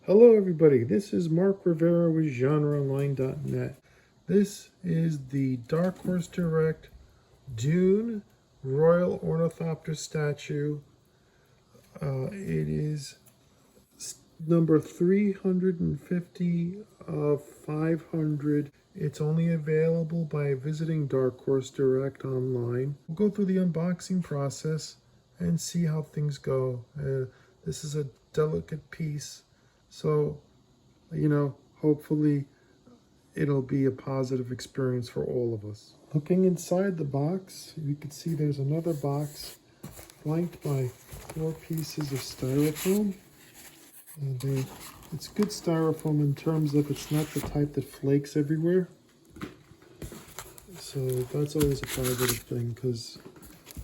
Hello everybody, this is Mark Rivera with GenreOnlinenet. This is the Dark Horse Direct Dune Royal Ornithopter statue. It is number 350 of 500. It's only available by visiting Dark Horse Direct online. We'll go through the unboxing process and see how things go. This is a delicate piece. So, hopefully it'll be a positive experience for all of us. Looking inside the box, you can see there's another box flanked by 4 pieces of styrofoam. And it's good styrofoam in terms of it's not the type that flakes everywhere. So that's always a positive thing, because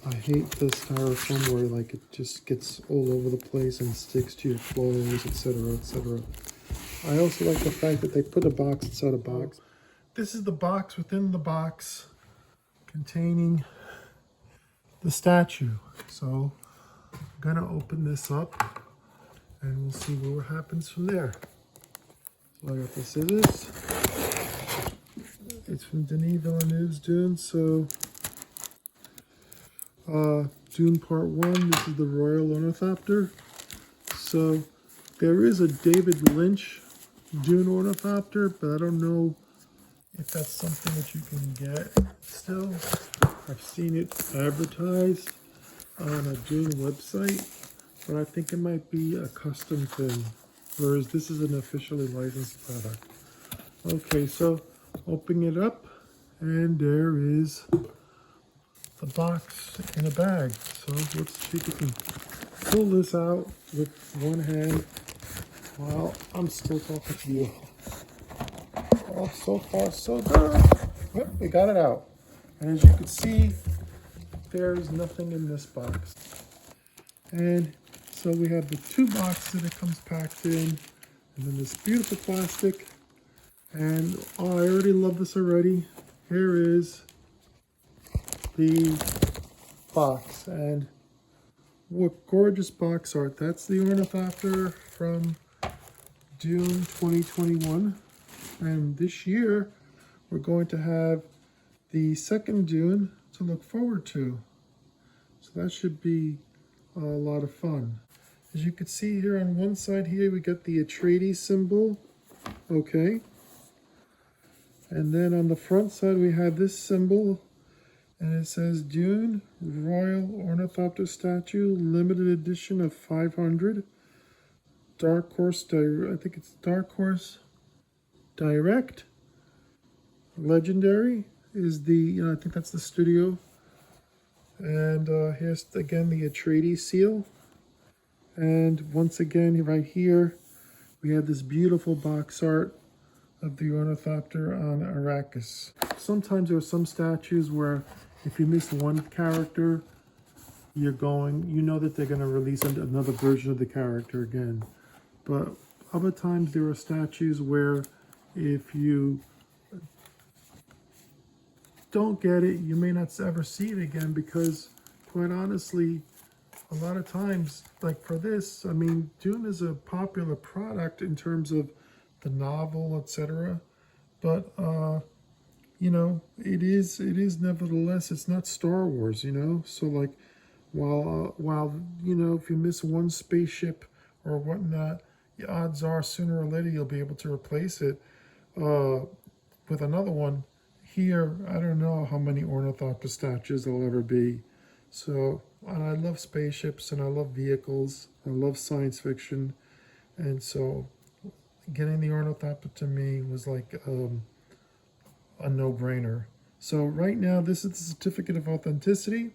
I hate the styrofoam where it just gets all over the place and sticks to your clothes, etc., etc. I also like the fact that they put a box inside a box. This is the box within the box containing the statue. So I'm gonna open this up and we'll see what happens from there. So I got the scissors. It's from Denis Villeneuve's Dune. So Dune Part 1, this is the Royal Ornithopter. So there is a David Lynch Dune Ornithopter, but I don't know if that's something that you can get still. I've seen it advertised on a Dune website, but I think it might be a custom thing, whereas this is an officially licensed product. Okay, so opening it up, and there is the box in a bag. So let's see if we can pull this out with one hand while I'm still talking to you. Oh, so far so good. Yep, we got it out. And as you can see, there's nothing in this box. And so we have the 2 boxes that it comes packed in, and then this beautiful plastic. And I already love this already. Here is the box, and what gorgeous box art. That's the Ornithopter from Dune 2021, and this year we're going to have the second Dune to look forward to, so that should be a lot of fun. As you can see here on one side here, we got the Atreides symbol, okay, and then on the front side we have this symbol, and it says Dune Royal Ornithopter Statue, limited edition of 500. Dark Horse, I think it's Dark Horse Direct. Legendary is the, I think that's the studio. And here's again the Atreides seal. And once again, right here, we have this beautiful box art of the Ornithopter on Arrakis. Sometimes there are some statues where if you miss one character, you know that they're going to release another version of the character again. But other times there are statues where if you don't get it, you may not ever see it again, because quite honestly, a lot of times, like for this, I mean, Dune is a popular product in terms of the novel, etc. But it is nevertheless, it's not Star Wars, so like while if you miss one spaceship or whatnot, the odds are sooner or later you'll be able to replace it with another one. Here, I don't know how many Ornithopter statues there'll ever be. So, and I love spaceships and I love vehicles, I love science fiction, and so getting the Ornithopter to me was like a no-brainer. So right now, this is the certificate of authenticity,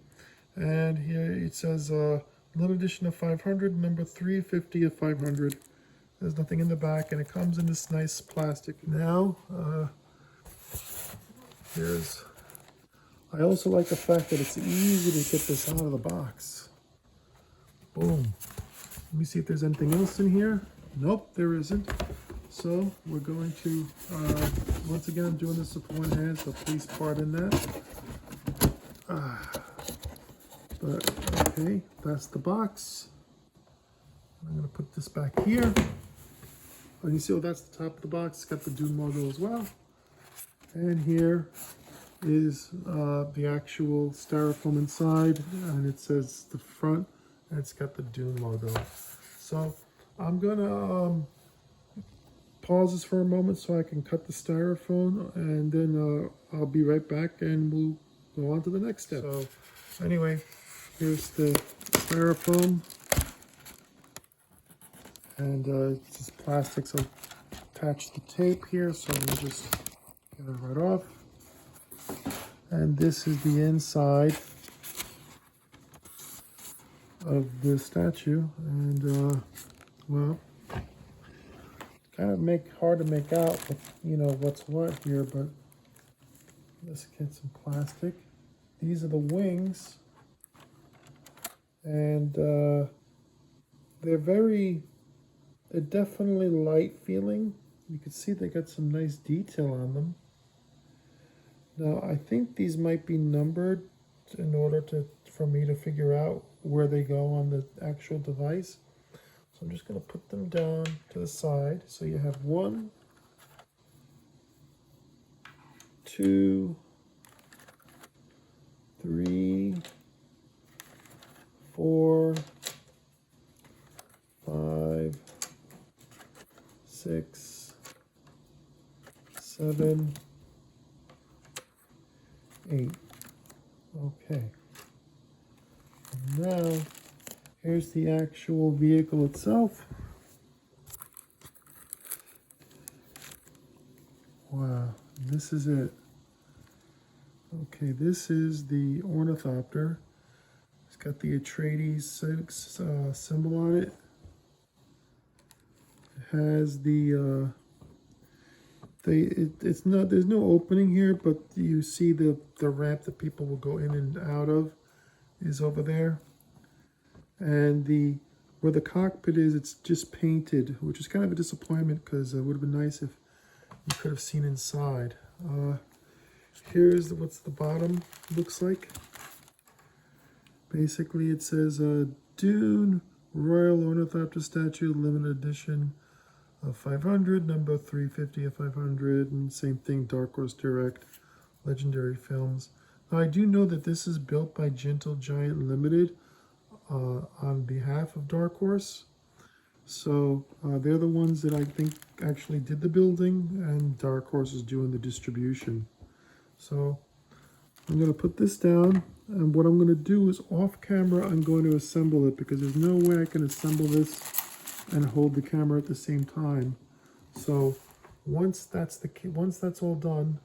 and here it says limited edition of 500, number 350 of 500. There's nothing in the back, and it comes in this nice plastic. Now, I also like the fact that it's easy to get this out of the box. Boom. Let me see if there's anything else in here. Nope, there isn't. So we're going to, once again, I'm doing this with one hand, so please pardon that. But, okay, that's the box. I'm going to put this back here. And you see, oh, that's the top of the box. It's got the Dune logo as well. And here is the actual styrofoam inside, and it says the front, and it's got the Dune logo. So I'm gonna pause this for a moment so I can cut the styrofoam, and then I'll be right back and we'll go on to the next step. So anyway, here's the styrofoam, and it's just plastic, so attach the tape here, so we'll just get it right off. And this is the inside of the statue, and well, kind of hard to make out, you know, what's what here, but let's get some plastic. These are the wings, and they're definitely light feeling. You can see they got some nice detail on them. Now I think these might be numbered in order for me to figure out where they go on the actual device. So I'm just going to put them down to the side. So you have 1, 2, 3, 4, 5, 6, 7, 8. Okay. And now, here's the actual vehicle itself. Wow, this is it. Okay, this is the Ornithopter. It's got the Atreides symbol on it. It has there's no opening here, but you see the ramp that people will go in and out of is over there. And where the cockpit is, it's just painted, which is kind of a disappointment because it would have been nice if you could have seen inside. Here's what's the bottom looks like. Basically, it says Dune Royal Ornithopter Statue, limited edition of 500, number 350 of 500, and same thing, Dark Horse Direct, Legendary Films. Now, I do know that this is built by Gentle Giant Limited on behalf of Dark Horse. So they're the ones that I think actually did the building, and Dark Horse is doing the distribution. So I'm going to put this down, and what I'm going to do is off camera I'm going to assemble it, because there's no way I can assemble this and hold the camera at the same time. So once that's all done,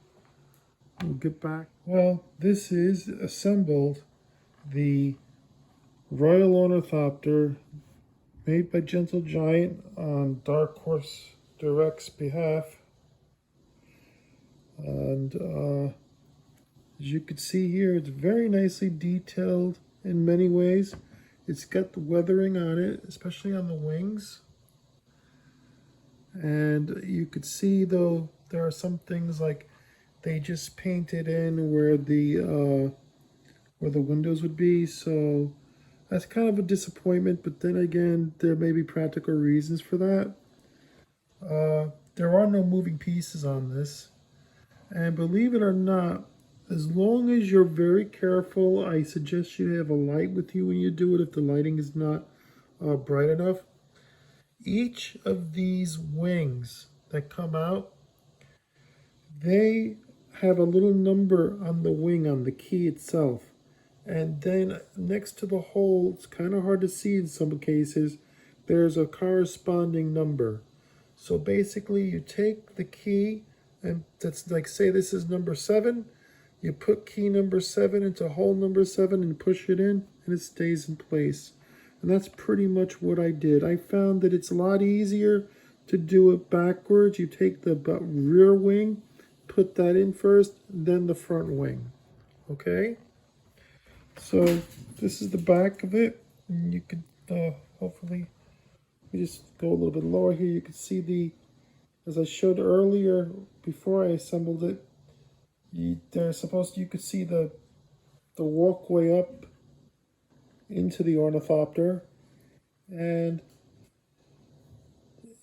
we'll get back. Well, this is assembled, the Royal Ornithopter, made by Gentle Giant on Dark Horse Direct's behalf. And as you can see here, it's very nicely detailed in many ways. It's got the weathering on it, especially on the wings. And you could see, though, there are some things like they just painted in where the windows would be. So that's kind of a disappointment, but then again, there may be practical reasons for that. There are no moving pieces on this. And believe it or not, as long as you're very careful, I suggest you have a light with you when you do it if the lighting is not bright enough. Each of these wings that come out, they have a little number on the wing, on the key itself. And then next to the hole, it's kind of hard to see in some cases, there's a corresponding number. So basically you take the key, and that's like, say this is number 7, you put key number 7 into hole number 7 and push it in, and it stays in place. And that's pretty much what I did. I found that it's a lot easier to do it backwards. You take the rear wing, put that in first, then the front wing. Okay? So this is the back of it. And you could hopefully, we just go a little bit lower here. You can see as I showed earlier before I assembled it, you could see the walkway up into the Ornithopter. And,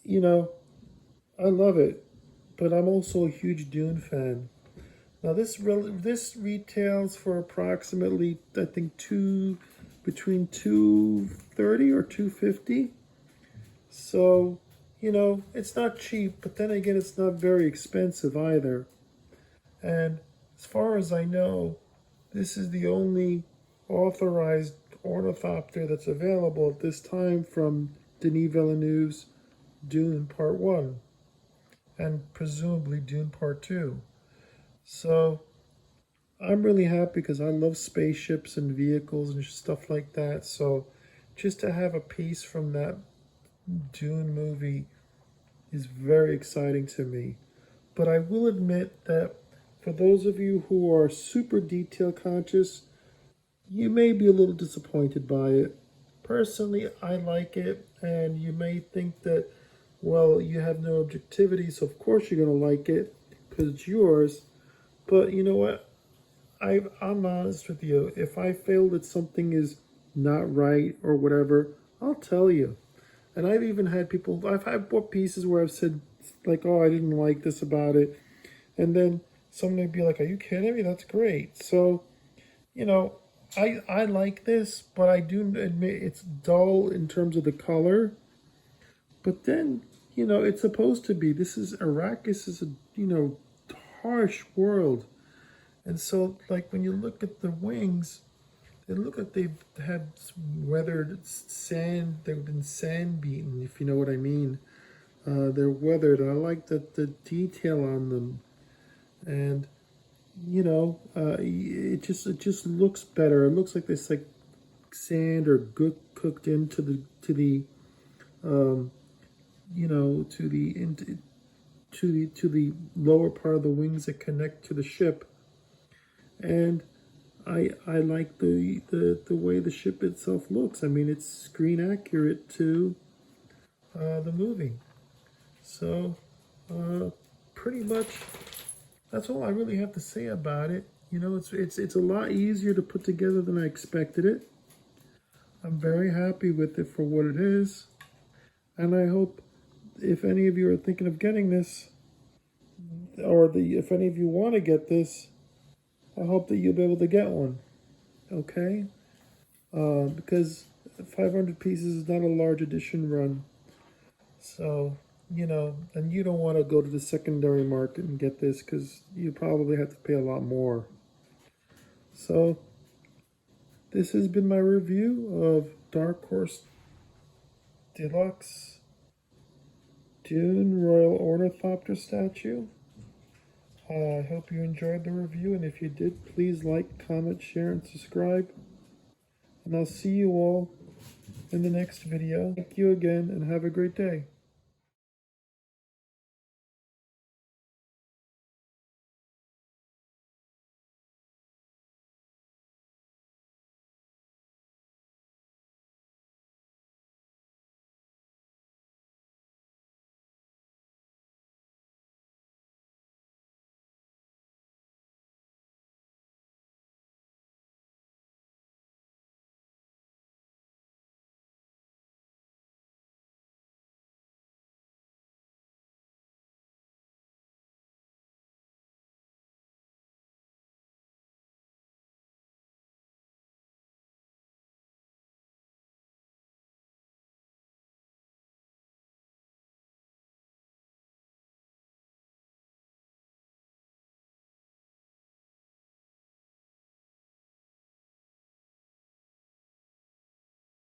you know, I love it, but I'm also a huge Dune fan. Now this retails for approximately, I think, between 230 or 250. So, it's not cheap, but then again, it's not very expensive either. And as far as I know, this is the only authorized ornithopter that's available at this time from Denis Villeneuve's Dune Part 1 and presumably Dune Part 2. So I'm really happy because I love spaceships and vehicles and stuff like that. So just to have a piece from that Dune movie is very exciting to me. But I will admit that for those of you who are super detail conscious, you may be a little disappointed by it. Personally, I like it, and you may think that, well, you have no objectivity, so of course you're going to like it because it's yours. But you know what? I'm honest with you. If I feel that something is not right or whatever, I'll tell you. And I've even had people, I've bought pieces where I've said, like, oh, I didn't like this about it. And then someone would be like, are you kidding me? That's great. So, you know, I like this, but I do admit it's dull in terms of the color. But then, it's supposed to be. Arrakis is a, harsh world. And so, like, when you look at the wings, they look like they've had weathered sand. They've been sand beaten, if you know what I mean. They're weathered, and I like the detail on them. And it just looks better. It looks like this like sand or good cooked into the to the lower part of the wings that connect to the ship. And I like the way the ship itself looks. I mean, it's screen accurate to the movie. So pretty much that's all I really have to say about it. It's a lot easier to put together than I expected it. I'm very happy with it for what it is. And I hope if any of you are thinking of getting this, or if any of you want to get this, I hope that you'll be able to get one. Okay? Because 500 pieces is not a large edition run. So, and you don't want to go to the secondary market and get this because you probably have to pay a lot more. So, this has been my review of Dark Horse Deluxe Dune Royal Ornithopter statue. I hope you enjoyed the review, and if you did, please like, comment, share, and subscribe. And I'll see you all in the next video. Thank you again, and have a great day.